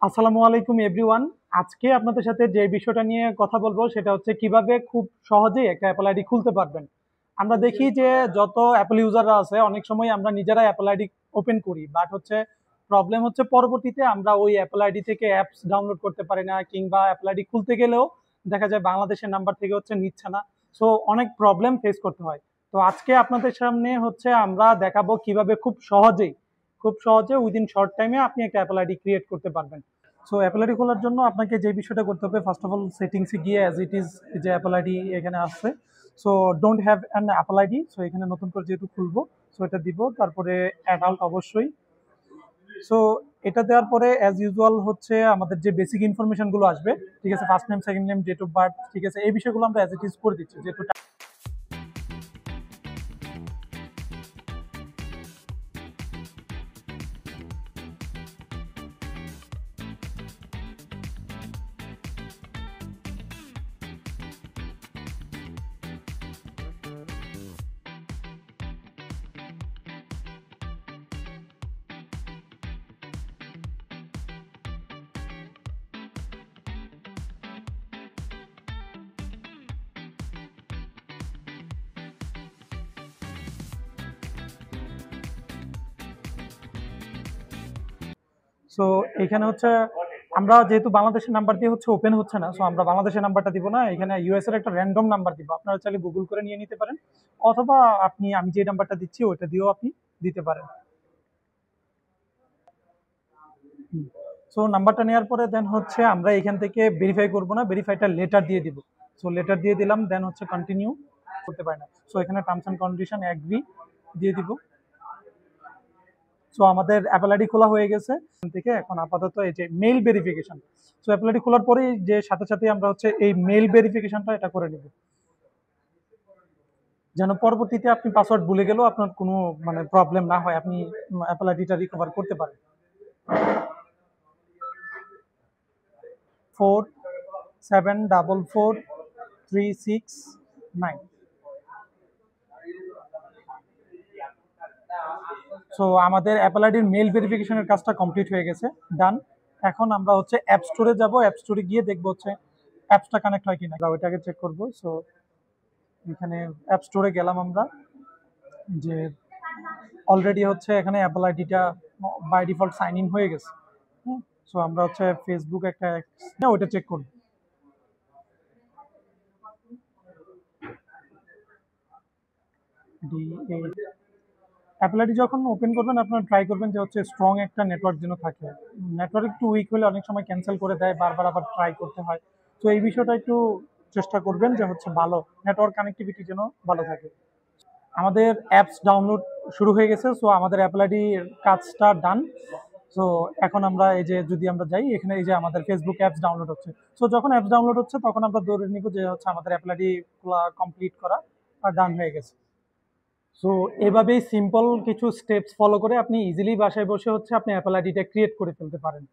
আসসালামু আলাইকুম এভরিওয়ান। আজকে আপনাদের সাথে যে বিষয়টা নিয়ে কথা বলবো সেটা হচ্ছে কিভাবে খুব সহজেই একটা অ্যাপল আইডি খুলতে পারবেন। আমরা দেখি যে যত অ্যাপল ইউজাররা আছে অনেক সময় আমরা নিজেরাই অ্যাপল আইডি ওপেন করি, বাট হচ্ছে প্রবলেম হচ্ছে পরবর্তীতে আমরা ওই অ্যাপল আইডি থেকে অ্যাপস ডাউনলোড করতে পারি না, কিংবা অ্যাপল আইডি খুলতে গেলেও দেখা যায় বাংলাদেশের নাম্বার থেকে হচ্ছে নিচ্ছে না। সো অনেক প্রবলেম ফেস করতে হয়। তো আজকে আপনাদের সামনে হচ্ছে আমরা দেখাবো কিভাবে খুব সহজে উইদিন শর্ট টাইমে আপনি একটা অ্যাপল আইডি ক্রিয়েট করতে পারবেন। সো অ্যাপল আইডি খোলার জন্য আপনাকে যে বিষয়টা করতে হবে, ফার্স্ট অফ অল সেটিংসে গিয়ে অ্যাজ ইট ইজ যে অ্যাপল আইডি এখানে আসছে, so don't have an Apple ID, so এখানে নতুন করে যেহেতু খুলবো সো এটা দিব, তারপরে অ্যাডাল্ট অবশ্যই। সো এটা দেওয়ার পরে অ্যাজ ইউজুয়াল হচ্ছে আমাদের যে বেসিক ইনফরমেশনগুলো আসবে, ঠিক আছে, first name, second name, date of birth, ঠিক আছে, এই বিষয়গুলো আমরা অ্যাজ ইট ইজ করে দিচ্ছি যেহেতু। সো এখানে হচ্ছে আমরা যেহেতু বাংলাদেশের নাম্বার দিয়ে হচ্ছে ওপেন হচ্ছে না, সো আমরা বাংলাদেশের নাম্বারটা দিব না, এখানে ইউএস এর একটা র্যান্ডম নাম্বার দিব। আপনারা চাইলে গুগল করে নিয়ে নিতে পারেন, অথবা আমি যে নাম্বারটা দিচ্ছি ওইটা দিয়েও আপনি দিতে পারেন। সো নাম্বারটা নেওয়ার পরে দেন হচ্ছে আমরা এখান থেকে ভেরিফাই করব না, ভেরিফাইটা লেটার দিয়ে দিব। সো লেটার দিয়ে দিলাম, দেন হচ্ছে কন্টিনিউ করতে পারি না, সো এখানে টার্মস অ্যান্ড কন্ডিশন অ্যাগ্রি দিয়ে দিব। সো আমাদের অ্যাপল আইডি খোলা হয়ে গেছে। এখান থেকে এখন আপাতত এই যে mail verification, so Apple ID খোলার পরেই যে সাথে সাথে আমরা হচ্ছে এই মেইল ভেরিফিকেশনটা এটা করে নিব, যেন পরবর্তীতে আপনি পাসওয়ার্ড ভুলে গেলেও আপনার কোনো মানে প্রবলেম না হয়, আপনি অ্যাপল আইডিটা রিকভার করতে পারেন। 474436 9। সো আমাদের অ্যাপল আইডির মেল ভেরিফিকেশনের কাজটা কমপ্লিট হয়ে গেছে, ডান। এখন আমরা হচ্ছে অ্যাপ স্টোরে যাব, অ্যাপ স্টোরে গিয়ে দেখবো হচ্ছে অ্যাপসটা কানেক্ট হয় কিনা, ওইটাকে চেক করবো। সো এখানে অ্যাপ স্টোরে গেলাম আমরা, যে অলরেডি হচ্ছে এখানে অ্যাপল আইডিটা বাই ডিফল্ট সাইন ইন হয়ে গেছে। সো আমরা হচ্ছে ফেসবুক একটা ওইটা চেক করবো। অ্যাপল আইডি যখন ওপেন করবেন আপনারা ট্রাই করবেন যে হচ্ছে স্ট্রং একটা নেটওয়ার্ক যেন থাকে। নেটওয়ার্ক একটু উইক হলে অনেক সময় ক্যান্সেল করে দেয়, বারবার আবার ট্রাই করতে হয়। তো এই বিষয়টা একটু চেষ্টা করবেন যে হচ্ছে ভালো নেটওয়ার্ক কানেক্টিভিটি যেন ভালো থাকে। আমাদের অ্যাপস ডাউনলোড শুরু হয়ে গেছে, সো আমাদের অ্যাপল আইডির কাজটা ডান। সো এখন আমরা এই যে যদি আমরা যাই এখানে, এই যে আমাদের ফেসবুক অ্যাপস ডাউনলোড হচ্ছে। সো যখন অ্যাপস ডাউনলোড হচ্ছে তখন আমরা ধরে নিব যে হচ্ছে আমাদের অ্যাপল আইডি কমপ্লিট করা আর ডান হয়ে গেছে। সো এভাবেই সিম্পল কিছু স্টেপস ফলো করে আপনি ইজিলি বাসায় বসে হচ্ছে আপনি অ্যাপল আইডিটা ক্রিয়েট করে ফেলতে পারেন।